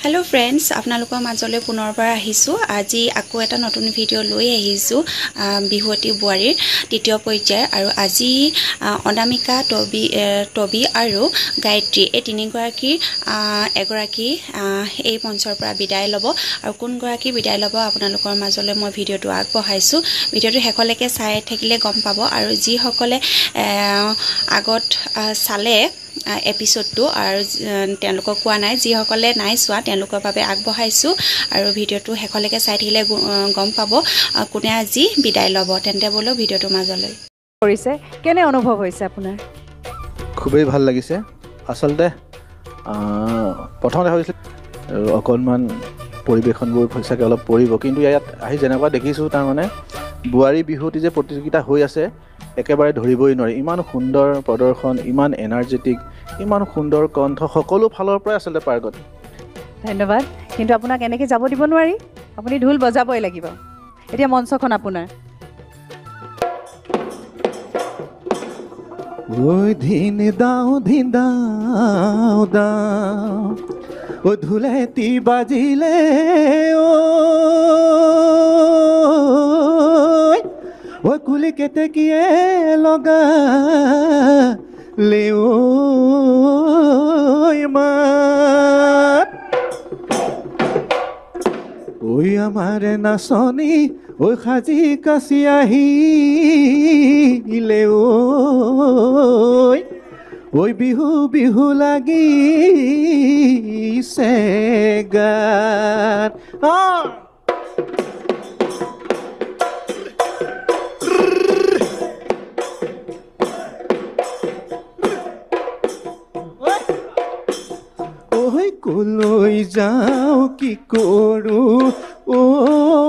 Hello friends आपनालोকৰ মাজলৈ পুনৰবাৰ আহিছো আজি আকৌ এটা নতুন ভিডিও লৈ আহিছো বিহুৱতী বুৱাৰীৰ তৃতীয় পৰ্যায় আৰু আজি অনামিকা টবি আৰু গায়ত্ৰী এই তিনিগৰাকী এগৰাকী এই মঞ্চৰ পৰা বিদায় ল'ব আৰু কোন গৰাকী বিদায় ল'ব আপোনালোকৰ মাজলৈ মই ভিডিওটো আগবঢ়াইছো ভিডিওটো হেকলৈকে চাই থাকিলে গম পাব আৰু যি সকলে আগত চালে এপিসোডটো আৰু তেওঁলোকক কোৱা নাই যি সকলে নাই চোৱা তেওঁলোকৰ বাবে আগবঢ়াইছো আৰু ভিডিওটো হেকলৈকে চাই থাকিলে গম পাব কোনে আজি বিদায় ল'ব তেন্তে বলো ভিডিওটো মাজলৈ কৰিছে কেনে অনুভৱ হৈছে আপোনাৰ খুবেই ভাল লাগিছে আসলতে প্ৰথমতে ভাবিছিল অকনমান পৰিবেশনবোৰ হৈছাকে অলপ পৰিব কিন্তু ইয়াত আহি যেনেকুৱা দেখিছো তাৰ মানে বুৱাৰী বিহুটি যে প্ৰতিযোগিতা হৈ আছে একেবাৰে ধৰিবই নোৱাৰি ইমান সুন্দৰ প্ৰদৰ্শন ইমান এনাৰ্জেটিক ইমান সুন্দৰ কণ্ঠ সকলো ফালৰ পৰা আসলে পাৰ্গত ধন্যবাদ কিন্তু আপোনাক এনেকৈ যাব দিব নোৱাৰি আপুনি ঢোল বজাবই লাগিব এতিয়া মঞ্চখন আপোনাৰ ওই ধিন দাও ও ধুলেতি বাজিলে ও কুলি কেতে কিয়ে লগা লেও মাত ওই আমারে নাচনি ওই সাজি কাছি আহিলে ওই বিহু বিহু লাগিছে গান ওই কলৈ যাও কি কৰো ও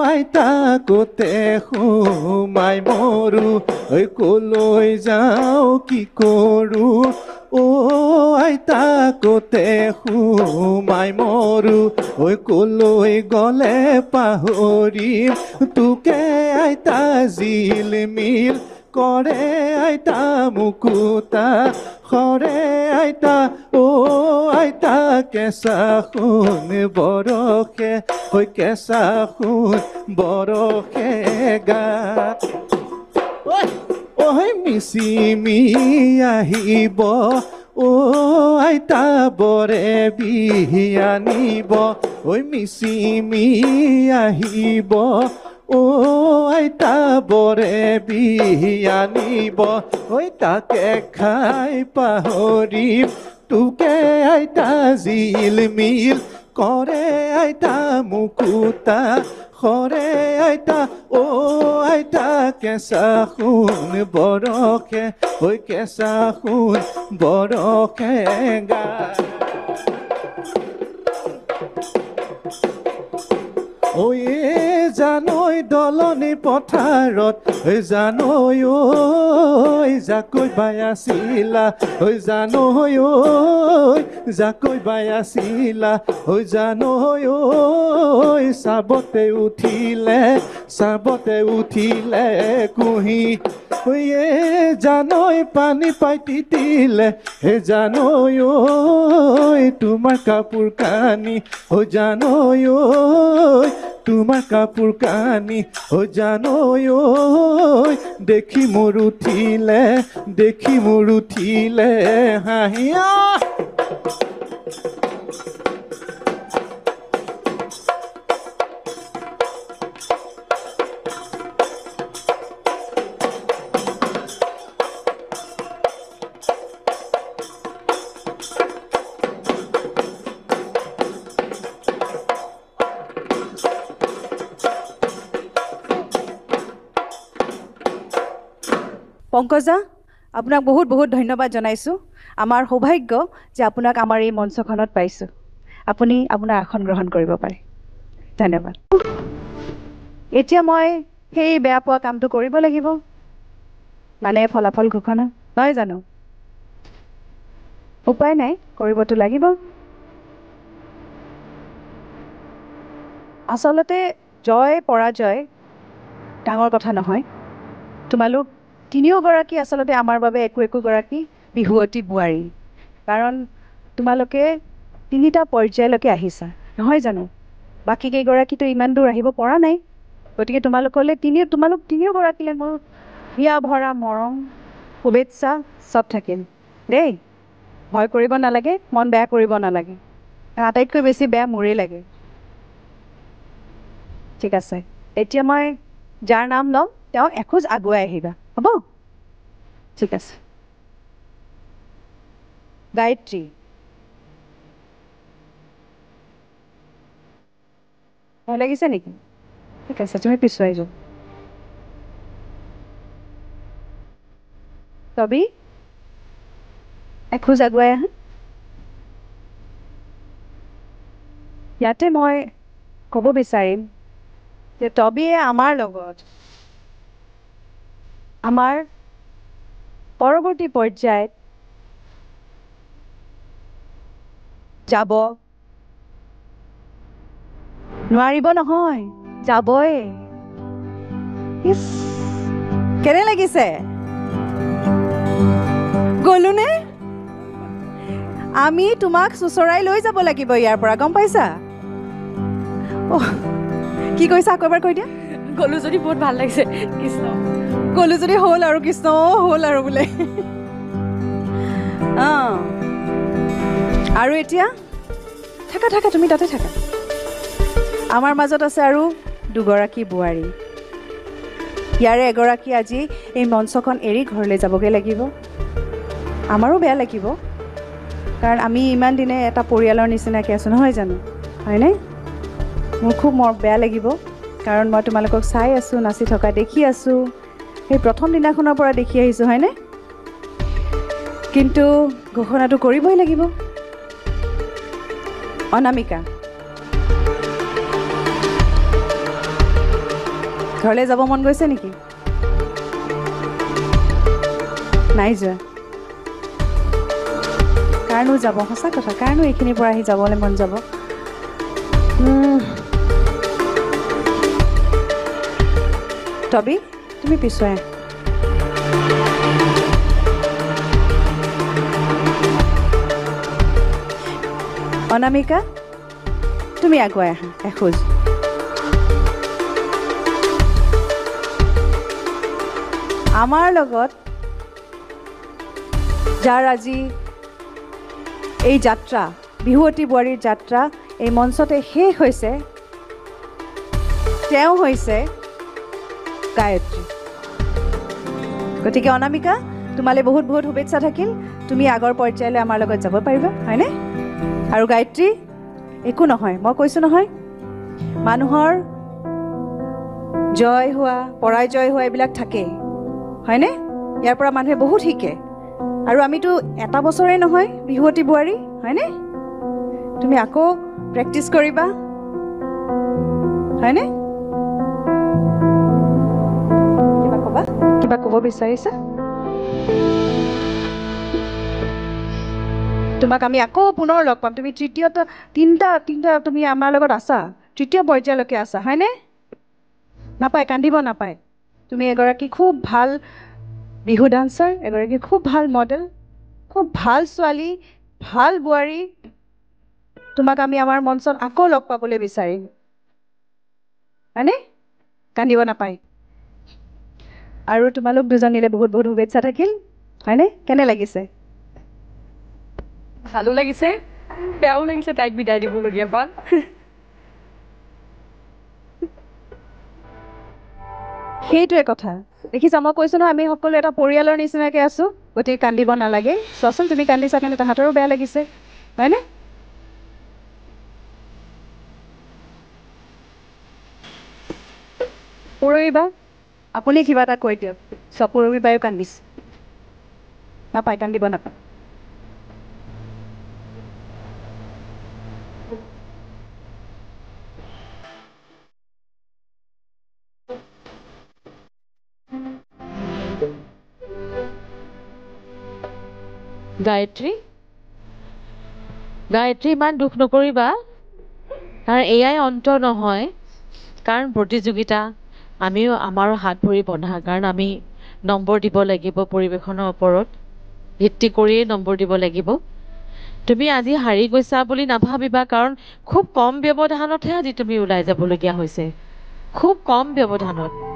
আইতা কোতে সোমাই মৰু ওই কলৈ যাও কি কৰো ও আইতা কোতে সোমাই মৰু ওই কলৈ গলে পাহৰিম তোকে আইতা জিল মিল কৰে আইতা মুকুতা খৰে আইতা ও আইতা কেঁচা শুন বৰষে ঐ কেঁচা শুন বৰষে গাত ঐ মিচিমি আহিব ও আইতা বৰে বিয়ানিব ঐ মিচিমি আহিব ও আইতা বৰে বিয়ানিব ঐ তাকে খাই পাহৰিম তোকে আইতা জিল মিল কৰে আইতা মুকুতা খৰে আইতা ও আইতা কেঁচা শুন বৰষে ঐ কেঁচা শুন বৰষে গা ওই জানৈ দলনি পথাৰত জানৈ ঐ জাকৈ বাই আছিলা ঐ জানৈ ঐ জাকৈ বাই আছিলা ঐ জানৈ ঐ চাবতে উঠিলে কুহি ঐ জানৈ পানী পাই তিতিলে হে জানৈ ঐ তোমাৰ কাপোৰ কানি ঐ জানৈ ঐ তোমাৰ কাপোৰ কানি ও জানৈ ঐ দেখি মোৰ উঠিলে হাঁহিয়া পংকজা আপোনাক বহুত বহুত ধন্যবাদ জনাইছোঁ আমাৰ সৌভাগ্য যে আপোনাক আমাৰ এই মঞ্চখনত পাইছোঁ আপুনি আপোনাৰ আসন গ্ৰহণ কৰিব পাৰে ধন্যবাদ এতিয়া মই সেই বেয়া পোৱা কামটো কৰিব লাগিব মানে ফলাফল ঘোষণা নহয় জানো উপায় নাই কৰিবতো লাগিব আচলতে জয় পৰাজয় ডাঙৰ কথা নহয় তোমালোক তিনিওগৰাকী আচলতে আমাৰ বাবে একো বিহুৱতী বুৱাৰী কাৰণ তোমালোকে তিনিটা পৰ্যায়লৈকে আহিছা নহয় জানো? বাকী কেইগৰাকীতো ইমান দূৰ আহিব পৰা নাই, গতিকে তোমালোক তিনিওগৰাকীলৈ মোৰ হিয়া ভৰা মৰম শুভেচ্ছা চব থাকিল দেই। ভয় কৰিব নালাগে, মন বেয়া কৰিব নালাগে, আটাইতকৈ বেছি বেয়া মোৰেই লাগে। ঠিক আছে, এতিয়া মই যাৰ নাম ল'ম তেওঁ এখোজ আগুৱাই আহিবা, হ'ব? ঠিক আছে। গায়ত্ৰী, ভয় লাগিছে নেকি? ঠিক আছে, তুমি পিছুৱাই যোৱা। টবি, এখোজ আগুৱাই আহা। ইয়াতে মই ক'ব বিচাৰিম যে টবিয়ে আমাৰ লগত আমাৰ পৰৱৰ্তী পৰ্যায়ত যাব নোৱাৰিব নহয়, যাবই। ইছ, কেনে লাগিছে? গ'লোনে? আমি তোমাক চুচৰাই লৈ যাব লাগিব ইয়াৰ পৰা, গম পাইছা? কি কৈছা, আকৌ এবাৰ কৈ দিয়া। গ'লো যদি বহুত ভাল লাগিছে। কৃষ্ণ, গ'লো যদি হ'ল আৰু, কৃষ্ণ হ'ল আৰু বোলে। আৰু এতিয়া থাকা থাকা, তুমি তাতে থাকা। আমাৰ মাজত আছে আৰু দুগৰাকী বোৱাৰী। ইয়াৰে এগৰাকী আজি এই মঞ্চখন এৰি ঘৰলৈ যাবগৈ লাগিব। আমাৰো বেয়া লাগিব, কাৰণ আমি ইমান দিনে এটা পৰিয়ালৰ নিচিনাকৈ আছোঁ, নহয় জানো? হয়নে? মোৰ খুব বেয়া লাগিব, কাৰণ মই তোমালোকক চাই আছোঁ, নাচি থকা দেখি আছোঁ, সেই প্ৰথম দিনাখনৰ পৰা দেখি আহিছোঁ, হয়নে? কিন্তু ঘোষণাটো কৰিবই লাগিব। অনামিকা, ঘৰলৈ যাব মন গৈছে নেকি? নাই যোৱা? কাৰণো যাব, সঁচা কথা, কাৰণো এইখিনিৰ পৰা আহি যাবলৈ মন যাব? টবি, তুমি পিছুৱাই আহা। অনামিকা, তুমি আগুৱাই আহা এখোজ। আমাৰ লগত যাৰ আজি এই যাত্ৰা, বিহুৱতী বোৱাৰীৰ যাত্ৰা এই মঞ্চতে শেষ হৈছে, তেওঁ হৈছে গায়ত্ৰী। গতিকে অনামিকা, তোমালৈ বহুত বহুত শুভেচ্ছা থাকিল। তুমি আগৰ পৰ্যায়লৈ আমাৰ লগত যাব পাৰিবা, হয়নে? আৰু গায়ত্ৰী, একো নহয়, মই কৈছোঁ নহয়, মানুহৰ জয় হোৱা, পৰাজয় হোৱা এইবিলাক থাকেই, হয়নে? ইয়াৰ পৰা মানুহে বহুত শিকে। আৰু আমিতো এটা বছৰেই নহয় বিহুৱতী বোৱাৰী, হয়নে? তুমি আকৌ প্ৰেক্টিচ কৰিবা, হয়নে? কিবা ক'বা? কিবা ক'ব বিচাৰিছা? তোমাক আমি আকৌ পুনৰ লগ পাম। তুমি তিনিটা তুমি আমাৰ লগত আছা, তৃতীয় পৰ্যায়লৈকে আছা, হয়নে? নাপায়, কান্দিব নাপায়। তুমি এগৰাকী খুব ভাল বিহু ডান্সাৰ, এগৰাকী খুব ভাল মডেল, খুব ভাল ছোৱালী, ভাল বোৱাৰী। তোমাক আমি আমাৰ মঞ্চত আকৌ লগ পাবলৈ বিচাৰিম, হয়নে? কান্দিব নাপায়। আৰু তোমালোক দুজনীলৈ বহুত বহুত শুভেচ্ছা থাকিল, হয়নে? কেনে লাগিছে? ভালো লাগিছে, বেয়াও লাগিছে তাইক বিদায় দিবলগীয়া পাল। সেইটোৱে কথা, দেখিছা? মই কৈছোঁ নহয়, আমি সকলো এটা পৰিয়ালৰ নিচিনাকৈ আছোঁ, গতিকে কান্দিব নালাগে। চোৱাচোন, তুমি কান্দিছা কাৰণে তাহাঁতৰো বেয়া লাগিছে, হয়নে? পূৰবী, আপুনি কিবা এটা কৈ দিয়ক। পূৰবী বায়ো কান্দিছে। নাপায়, কান্দিব নাপায়। গায়ত্ৰী, ইমান দুখ নকৰিবা, কাৰণ এয়াই অন্ত নহয়। কাৰণ প্ৰতিযোগিতা, আমাৰো হাত ভৰি বন্ধা, কাৰণ আমি নম্বৰ দিব লাগিব, পৰিৱেশনৰ ওপৰত ভিত্তি কৰিয়েই নম্বৰ দিব লাগিব। তুমি আজি হাৰি গৈছা বুলি নাভাবিবা, কাৰণ খুব কম ব্যৱধানতহে আজি তুমি ওলাই যাবলগীয়া হৈছে, খুব কম ব্যৱধানত।